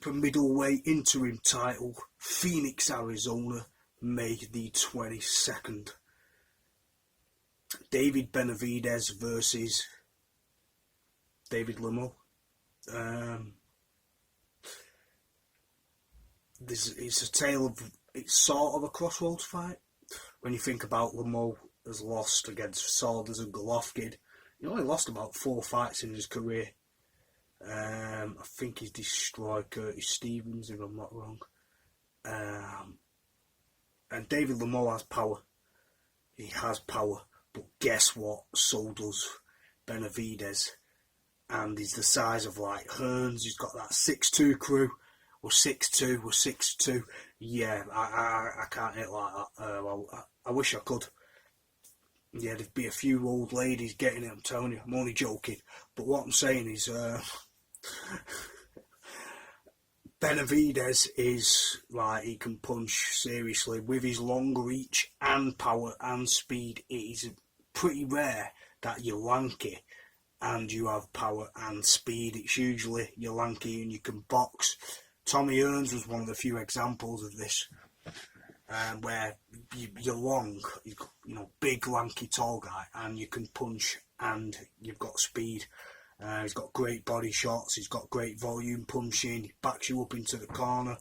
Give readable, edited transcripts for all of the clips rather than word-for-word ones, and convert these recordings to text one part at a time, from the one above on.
Super Middleweight Interim title, Phoenix, Arizona, May the 22nd. David Benavidez versus David Lemieux. It's a tale of, it's sort of a crossroads fight. When you think about Lemieux has lost against Saunders and Golovkin, he only lost about 4 fights in his career. I think he's destroyed Curtis Stevens, if I'm not wrong. And David Lemieux has power. He has power. But guess what? So does Benavidez. And he's the size of like Hearns. He's got that 6'2" crew. We're 6'2", we're 6'2". Yeah, I can't hit like that. I wish I could. Yeah, there'd be a few old ladies getting it, I'm telling you. I'm only joking. But what I'm saying is, Benavidez is like, he can punch seriously with his long reach and power and speed. It is pretty rare that you're lanky and you have power and speed. It's usually you're lanky and you can box. Tommy Hearns was one of the few examples of this, where you're long, you know, big, lanky, tall guy, and you can punch and you've got speed. He's got great body shots, he's got great volume punching, he backs you up into the corner,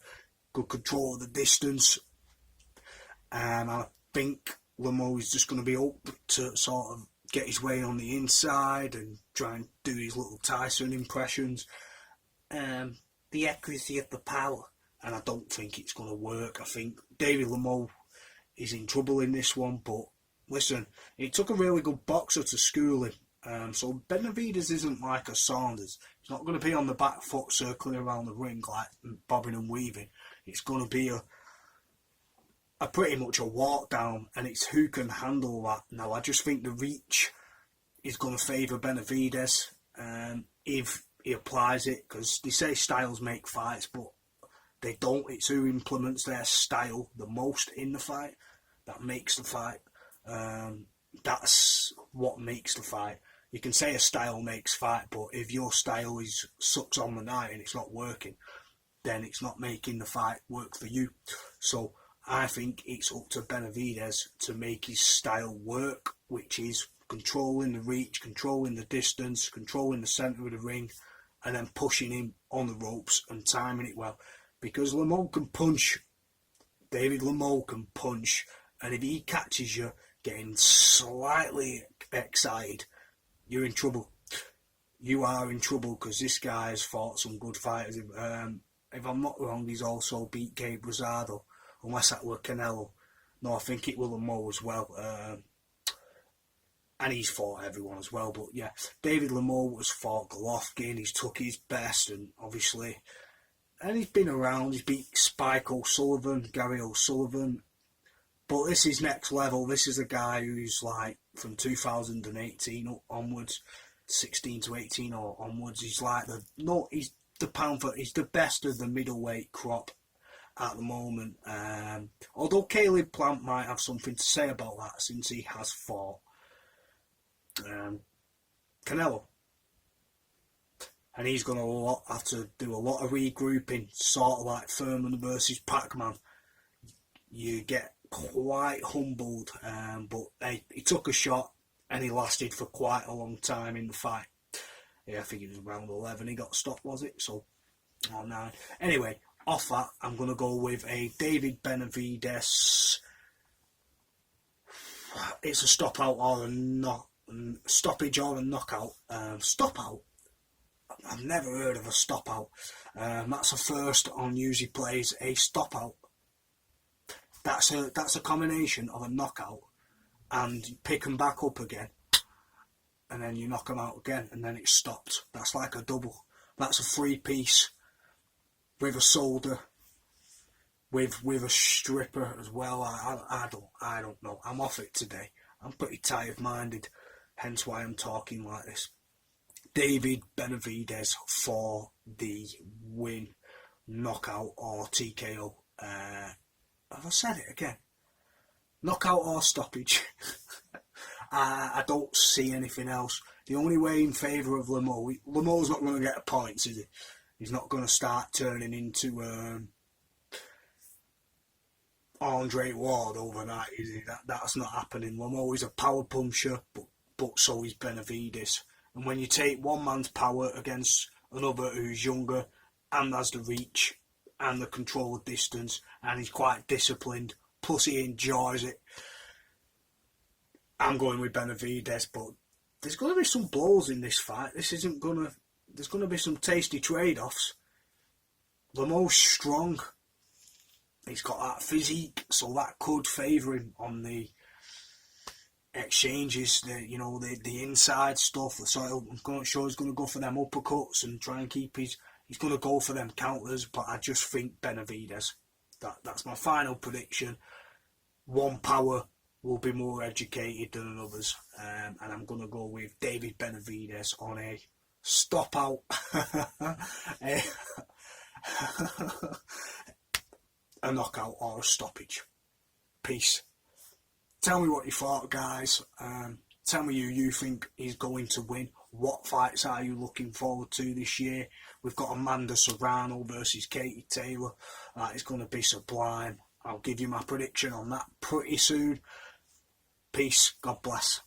good control of the distance. I think Lemieux is just going to be up to sort of get his way on the inside and try and do his little Tyson impressions. The accuracy of the power, and I don't think it's going to work. I think David Lemieux is in trouble in this one, but listen, it took a really good boxer to school him. So Benavidez isn't like a Saunders. He's not going to be on the back foot circling around the ring like bobbing and weaving. It's going to be a pretty much a walk down, and it's who can handle that. Now, I just think the reach is going to favour Benavidez if he applies it, because they say styles make fights, but they don't. It's who implements their style the most in the fight that makes the fight. That's what makes the fight. You can say a style makes fight, but if your style is sucks on the night and it's not working, then it's not making the fight work for you. So I think it's up to Benavidez to make his style work, which is controlling the reach, controlling the distance, controlling the centre of the ring, and then pushing him on the ropes and timing it well. Because Lemieux can punch. David Lemieux can punch. And if he catches you getting slightly excited, you're in trouble. You are in trouble, because this guy has fought some good fighters. If I'm not wrong, he's also beat Gabe Rosado, unless that were Canelo. No, I think it was Lemieux as well. And he's fought everyone as well. But yeah, David Lemieux has fought Golovkin. He's took his best, and obviously, and he's been around. He's beat Spike O'Sullivan, Gary O'Sullivan. But this is next level. This is a guy who's like from 2018 onwards, 16 to 18 or onwards. He's like he's the best of the middleweight crop at the moment. Although Caleb Plant might have something to say about that, since he has fought Canelo, and he's going to have to do a lot of regrouping, sort of like Thurman versus Pac-Man. You get quite humbled, but he took a shot and he lasted for quite a long time in the fight. Yeah, I think it was round 11 he got stopped, was it? So, or 9. Anyway, off that, I'm going to go with a David Benavidez. It's a stop out or a stoppage or a knockout. Stop out. I've never heard of a stop out. That's a first on Usually Plays a stop out. That's a combination of a knockout and pick them back up again, and then you knock them out again, and then it's stopped. That's like a double. That's a 3-piece with a solder, with a stripper as well. I don't know. I'm off it today. I'm pretty tired-minded, hence why I'm talking like this. David Benavidez for the win, knockout or TKO. Have I said it again? Knockout or stoppage. I don't see anything else. The only way in favour of Lemieux, Lemieux's not going to get points, is he? He's not going to start turning into Andre Ward overnight, is he? That's not happening. Lemieux is a power puncher, but so is Benavidez. And when you take one man's power against another who's younger and has the reach and the control of distance, and he's quite disciplined, plus he enjoys it, I'm going with Benavidez. But there's going to be some blows in this fight. There's going to be some tasty trade-offs. Lemieux's strong. He's got that physique, so that could favour him on the exchanges, the inside stuff. So I'm not sure he's going to go for them uppercuts and try and keep he's going to go for them counters, but I just think Benavidez. That's my final prediction. One power will be more educated than others, and I'm going to go with David Benavidez on a stop out. A knockout or a stoppage. Peace. Tell me what you thought, guys. Tell me who you think is going to win. What fights are you looking forward to this year? We've got Amanda Serrano versus Katie Taylor. That is going to be sublime. I'll give you my prediction on that pretty soon. Peace. God bless.